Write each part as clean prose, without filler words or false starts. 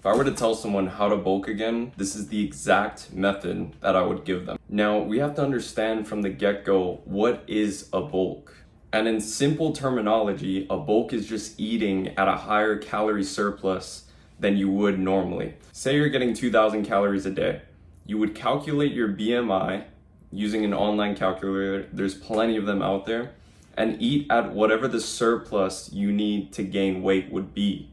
If I were to tell someone how to bulk again, this is the exact method that I would give them. Now, we have to understand from the get-go, what is a bulk? And in simple terminology, a bulk is just eating at a higher calorie surplus than you would normally. Say you're getting 2,000 calories a day. You would calculate your BMI using an online calculator. There's plenty of them out there. And eat at whatever the surplus you need to gain weight would be.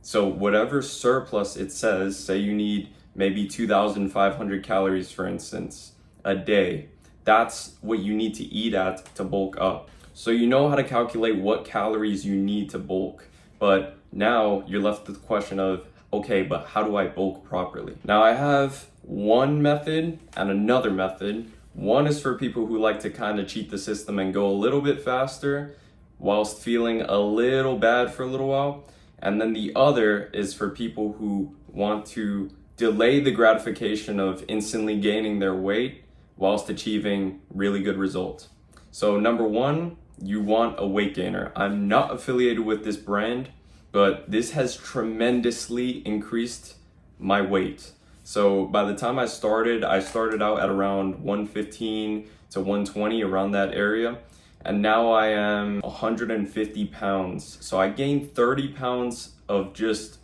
So whatever surplus it says, say you need maybe 2,500 calories, for instance, a day. That's what you need to eat at to bulk up. So you know how to calculate what calories you need to bulk. But now you're left with the question of, okay, but how do I bulk properly? Now I have one method and another method. One is for people who like to kind of cheat the system and go a little bit faster whilst feeling a little bad for a little while. And then the other is for people who want to delay the gratification of instantly gaining their weight whilst achieving really good results. So number one, you want a weight gainer. I'm not affiliated with this brand, but this has tremendously increased my weight. So by the time I started out at around 115 to 120, around that area. And now I am 150 pounds. So I gained 30 pounds of just,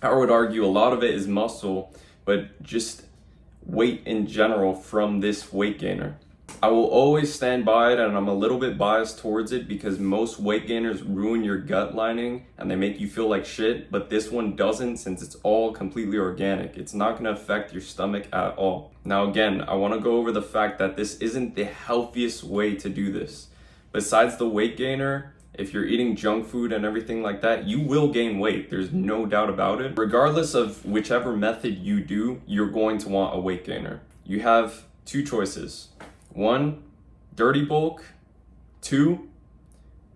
I would argue a lot of it is muscle, but just weight in general from this weight gainer. I will always stand by it, and I'm a little bit biased towards it because most weight gainers ruin your gut lining and they make you feel like shit, but this one doesn't, since it's all completely organic. It's not going to affect your stomach at all. Now again, I want to go over the fact that this isn't the healthiest way to do this. Besides the weight gainer, if you're eating junk food and everything like that, you will gain weight. There's no doubt about it. Regardless of whichever method you do, you're going to want a weight gainer. You have two choices. One, dirty bulk. Two,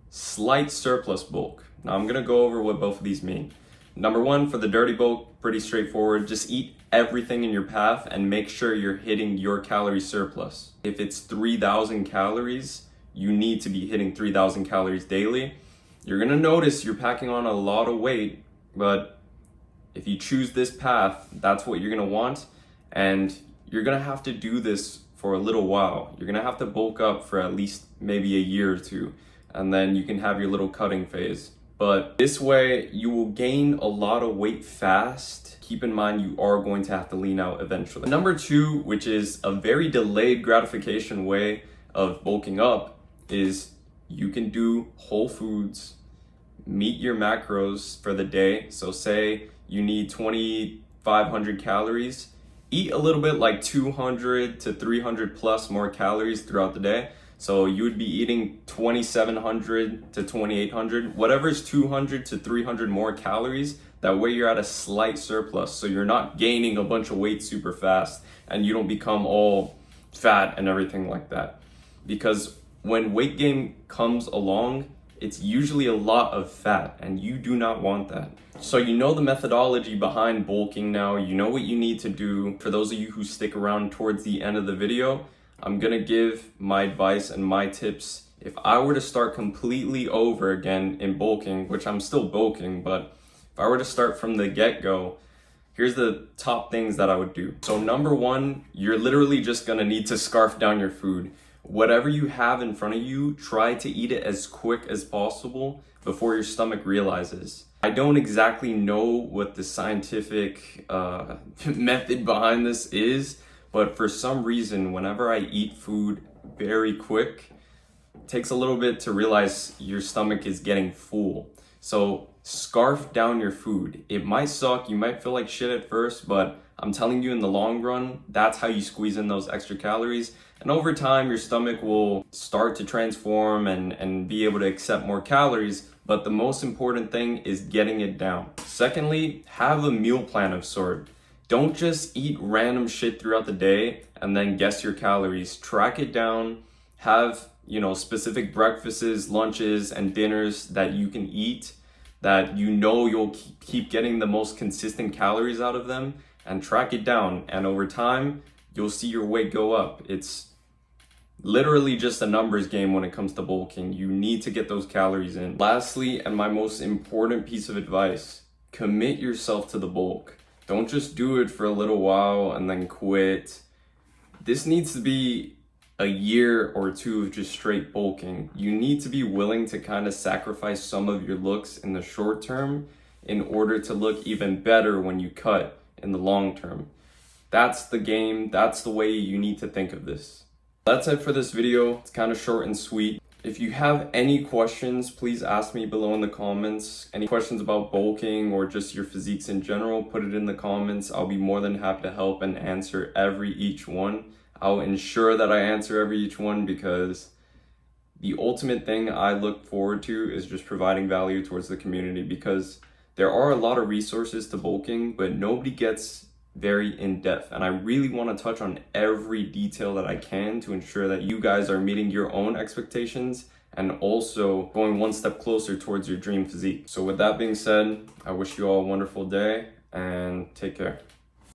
slight surplus bulk. Now I'm gonna go over what both of these mean. Number one, for the dirty bulk, pretty straightforward. Just eat everything in your path and make sure you're hitting your calorie surplus. If it's 3,000 calories, you need to be hitting 3,000 calories daily. You're gonna notice you're packing on a lot of weight, but if you choose this path, that's what you're gonna want. And you're gonna have to do this for a little while. You're gonna have to bulk up for at least maybe a year or two, and then you can have your little cutting phase. But this way, you will gain a lot of weight fast. Keep in mind, you are going to have to lean out eventually. Number two, which is a very delayed gratification way of bulking up, is you can do whole foods, meet your macros for the day. So say you need 2,500 calories, eat a little bit like 200 to 300 plus more calories throughout the day. So you would be eating 2,700 to 2,800, whatever's 200 to 300 more calories. That way you're at a slight surplus. So you're not gaining a bunch of weight super fast and you don't become all fat and everything like that. Because when weight gain comes along, it's usually a lot of fat, and you do not want that. So you know the methodology behind bulking now. You know what you need to do. For those of you who stick around towards the end of the video, I'm gonna give my advice and my tips. If I were to start completely over again in bulking, which I'm still bulking, but if I were to start from the get-go, here's the top things that I would do. So number one, you're literally just gonna need to scarf down your food. Whatever you have in front of you, try to eat it as quick as possible before your stomach realizes. I don't exactly know what the scientific method behind this is, but for some reason, whenever I eat food very quick, it takes a little bit to realize your stomach is getting full. So scarf down your food. It might suck, you might feel like shit at first, but I'm telling you, in the long run, that's how you squeeze in those extra calories. And over time, your stomach will start to transform and be able to accept more calories. But the most important thing is getting it down. Secondly, have a meal plan of sort. Don't just eat random shit throughout the day and then guess your calories. Track it down. Have, specific breakfasts, lunches, and dinners that you can eat, that you'll keep getting the most consistent calories out of them, and track it down. And over time, you'll see your weight go up. It's literally just a numbers game when it comes to bulking. You need to get those calories in. Lastly, and my most important piece of advice, commit yourself to the bulk. Don't just do it for a little while and then quit. This needs to be a year or two of just straight bulking. You need to be willing to kind of sacrifice some of your looks in the short term in order to look even better when you cut in the long term. That's the game. That's the way you need to think of this. That's it for this video. It's kind of short and sweet. If you have any questions, please ask me below in the comments. Any questions about bulking or just your physiques in general, put it in the comments. I'll be more than happy to help and answer each one. I'll ensure that I answer each one, because the ultimate thing I look forward to is just providing value towards the community, because there are a lot of resources to bulking, but nobody gets very in-depth, and I really want to touch on every detail that I can to ensure that you guys are meeting your own expectations and also going one step closer towards your dream physique. So with that being said, I wish you all a wonderful day and take care.